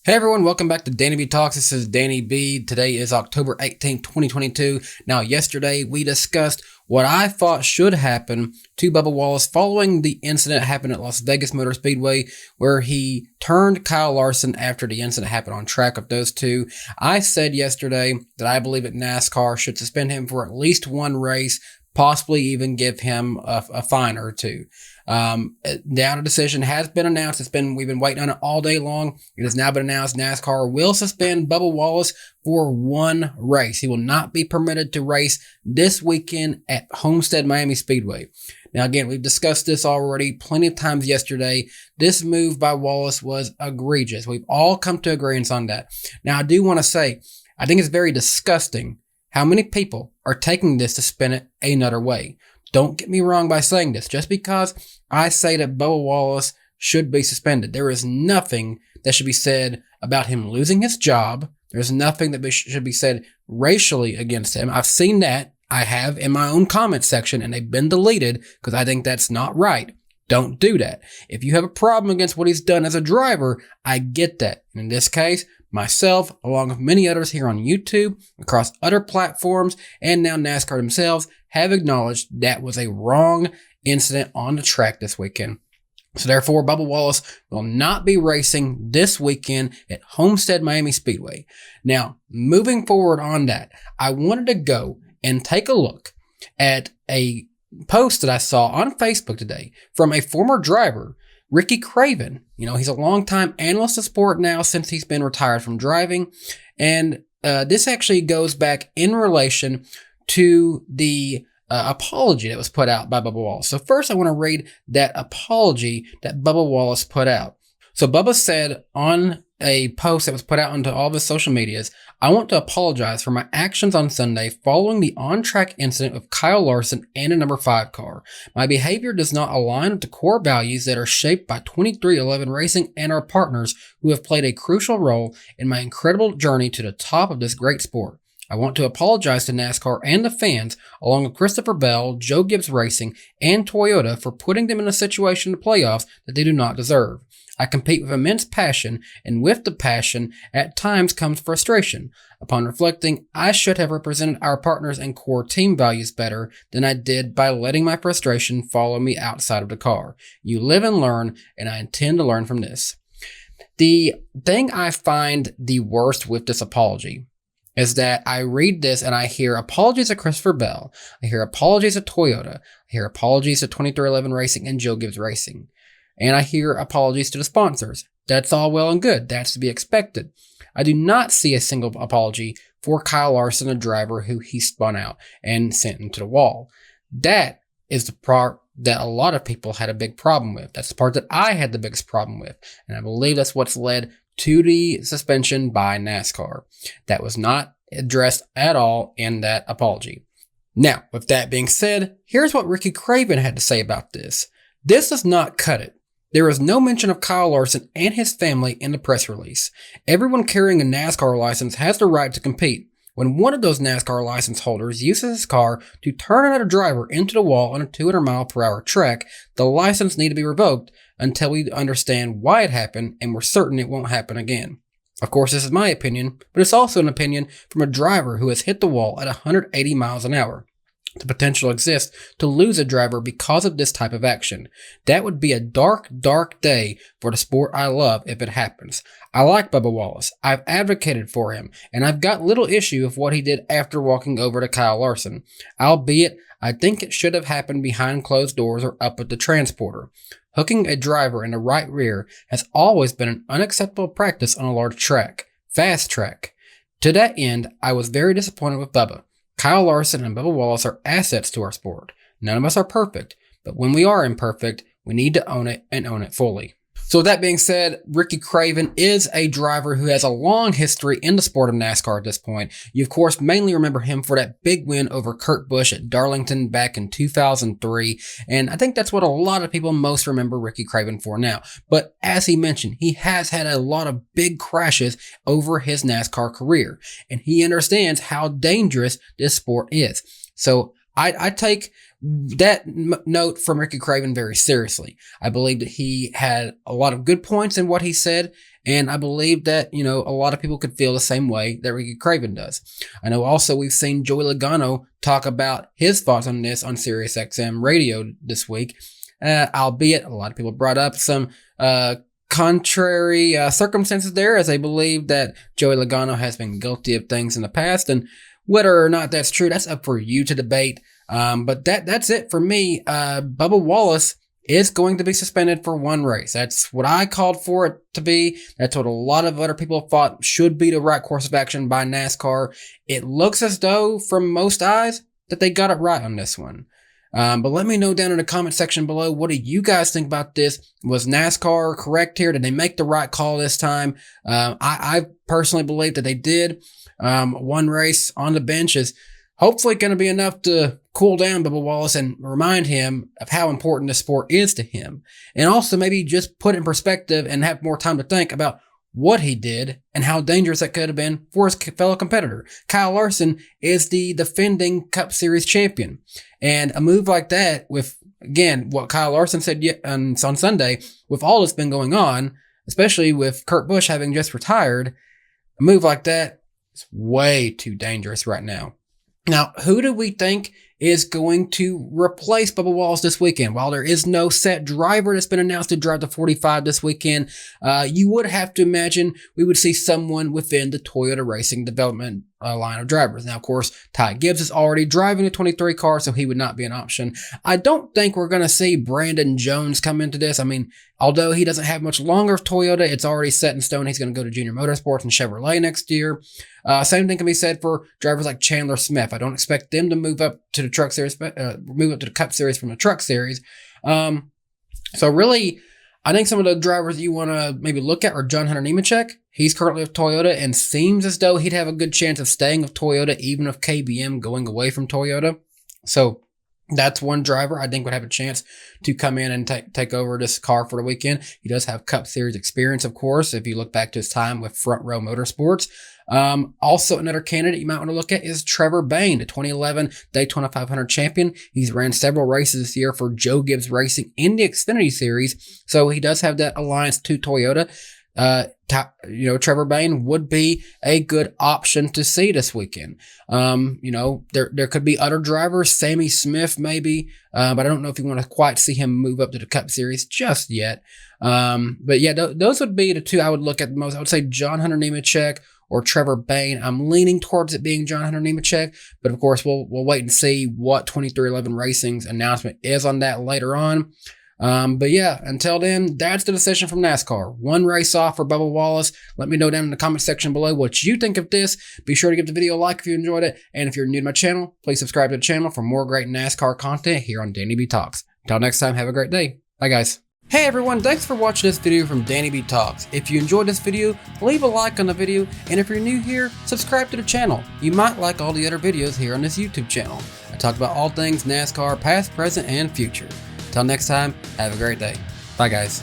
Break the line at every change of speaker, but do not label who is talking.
Hey everyone, welcome back to DannyBTalks. This is Danny B. Today is October 18th, 2022. Now, yesterday we discussed what I thought should happen to Bubba Wallace following the incident that happened at Las Vegas Motor Speedway, where he turned Kyle Larson after the incident happened on track of those two. I said yesterday that I believe that NASCAR should suspend him for at least one race, possibly even give him a fine or two. Now the decision has been announced. We've been waiting on it all day long. It has now been announced NASCAR will suspend Bubba Wallace for one race. He will not be permitted to race this weekend at Homestead Miami Speedway. Now, again, we've discussed this already plenty of times yesterday. This move by Wallace was egregious. We've all come to agreement on that. Now, I do want to say, I think it's very disgusting how many people are taking this to spin it another way. Don't get me wrong by saying this. Just because I say that Bubba Wallace should be suspended, there is nothing that should be said about him losing his job. There's nothing that should be said racially against him. I've seen that. I have in my own comment section, and they've been deleted because I think that's not right. Don't do that. If you have a problem against what he's done as a driver, I get that. In this case, myself, along with many others here on YouTube, across other platforms, and now NASCAR themselves, have acknowledged that was a wrong incident on the track this weekend. So therefore, Bubba Wallace will not be racing this weekend at Homestead Miami Speedway. Now, moving forward on that, I wanted to go and take a look at a post that I saw on Facebook today from a former driver, Ricky Craven. You know, he's a longtime analyst of sport now since he's been retired from driving. And this actually goes back in relation to the apology that was put out by Bubba Wallace. So first I want to read that apology that Bubba Wallace put out. So Bubba said on a post that was put out onto all of his social medias, "I want to apologize for my actions on Sunday following the on-track incident with Kyle Larson and a number 5 car. My behavior does not align with the core values that are shaped by 2311 Racing and our partners who have played a crucial role in my incredible journey to the top of this great sport. I want to apologize to NASCAR and the fans, along with Christopher Bell, Joe Gibbs Racing, and Toyota for putting them in a situation in the playoffs that they do not deserve. I compete with immense passion, and with the passion, at times comes frustration. Upon reflecting, I should have represented our partners and core team values better than I did by letting my frustration follow me outside of the car. You live and learn, and I intend to learn from this." The thing I find the worst with this apology is that I read this and I hear apologies to Christopher Bell, I hear apologies to Toyota, I hear apologies to 2311 Racing and Joe Gibbs Racing. And I hear apologies to the sponsors. That's all well and good. That's to be expected. I do not see a single apology for Kyle Larson, a driver who he spun out and sent into the wall. That is the part that a lot of people had a big problem with. That's the part that I had the biggest problem with. And I believe that's what's led to the suspension by NASCAR. That was not addressed at all in that apology. Now, with that being said, here's what Ricky Craven had to say about this. "This does not cut it. There is no mention of Kyle Larson and his family in the press release. Everyone carrying a NASCAR license has the right to compete. When one of those NASCAR license holders uses his car to turn another driver into the wall on a 200-mile-per-hour track, the license need to be revoked until we understand why it happened and we're certain it won't happen again." Of course, this is my opinion, but it's also an opinion from a driver who has hit the wall at 180 miles an hour. The potential exists to lose a driver because of this type of action. That would be a dark, dark day for the sport I love if it happens. I like Bubba Wallace. I've advocated for him, and I've got little issue with what he did after walking over to Kyle Larson. Albeit, I think it should have happened behind closed doors or up at the transporter. Hooking a driver in the right rear has always been an unacceptable practice on a large track. Fast track. To that end, I was very disappointed with Bubba. Kyle Larson and Bubba Wallace are assets to our sport. None of us are perfect, but when we are imperfect, we need to own it and own it fully. So with that being said, Ricky Craven is a driver who has a long history in the sport of NASCAR at this point. You, of course, mainly remember him for that big win over Kurt Busch at Darlington back in 2003. And I think that's what a lot of people most remember Ricky Craven for now. But as he mentioned, he has had a lot of big crashes over his NASCAR career. And he understands how dangerous this sport is. So I take that note from Ricky Craven very seriously. I believe that he had a lot of good points in what he said, and I believe that, a lot of people could feel the same way that Ricky Craven does. I know also we've seen Joey Logano talk about his thoughts on this on SiriusXM radio this week, albeit a lot of people brought up some contrary circumstances there, as they believe that Joey Logano has been guilty of things in the past, and whether or not that's true, that's up for you to debate. But that's it for me. Bubba Wallace is going to be suspended for one race. That's what I called for it to be. That's what a lot of other people thought should be the right course of action by NASCAR. It looks as though, from most eyes, that they got it right on this one. But let me know down in the comment section below, what do you guys think about this? Was NASCAR correct here? Did they make the right call this time? I personally believe that they did. One race on the bench is hopefully going to be enough to cool down Bubba Wallace and remind him of how important the sport is to him. And also maybe just put it in perspective and have more time to think about what he did and how dangerous that could have been for his fellow competitor. Kyle Larson is the defending Cup Series champion. And a move like that, with, again, what Kyle Larson said on Sunday, with all that's been going on, especially with Kurt Busch having just retired, a move like that is way too dangerous right now. Now, who do we think is going to replace Bubba Wallace this weekend? While there is no set driver that's been announced to drive the 45 this weekend, you would have to imagine we would see someone within the Toyota Racing Development line of drivers. Now, of course, Ty Gibbs is already driving a 23 car, so he would not be an option. I don't think we're going to see Brandon Jones come into this. I mean, although he doesn't have much longer of Toyota, it's already set in stone. He's going to go to Junior Motorsports and Chevrolet next year. Same thing can be said for drivers like Chandler Smith. I don't expect them to move up to the Truck Series, move up to the Cup Series from the Truck Series. So really, I think some of the drivers you want to maybe look at are John Hunter Nemechek. He's currently with Toyota and seems as though he'd have a good chance of staying with Toyota, even with KBM going away from Toyota. So that's one driver I think would have a chance to come in and take over this car for the weekend. He does have Cup Series experience, of course, if you look back to his time with Front Row Motorsports. Also, another candidate you might want to look at is Trevor Bayne, the 2011 Daytona 500 champion. He's ran several races this year for Joe Gibbs Racing in the Xfinity Series, so he does have that alliance to Toyota. Trevor Bayne would be a good option to see this weekend. There could be other drivers, Sammy Smith maybe, but I don't know if you want to quite see him move up to the Cup Series just yet. But yeah, those would be the two I would look at the most. I would say John Hunter Nemechek or Trevor Bayne. I'm leaning towards it being John Hunter Nemechek, but of course we'll wait and see what 2311 Racing's announcement is on that later on. But yeah, until then, that's the decision from NASCAR. One race off for Bubba Wallace. Let me know down in the comment section below what you think of this. Be sure to give the video a like if you enjoyed it. And if you're new to my channel, please subscribe to the channel for more great NASCAR content here on DannyBTalks. Until next time, have a great day. Bye, guys. Hey everyone, thanks for watching this video from DannyBTalks. If you enjoyed this video, leave a like on the video, and if you're new here, subscribe to the channel. You might like all the other videos here on this YouTube channel. I talk about all things NASCAR, past, present, and future. Till next time, have a great day. Bye guys.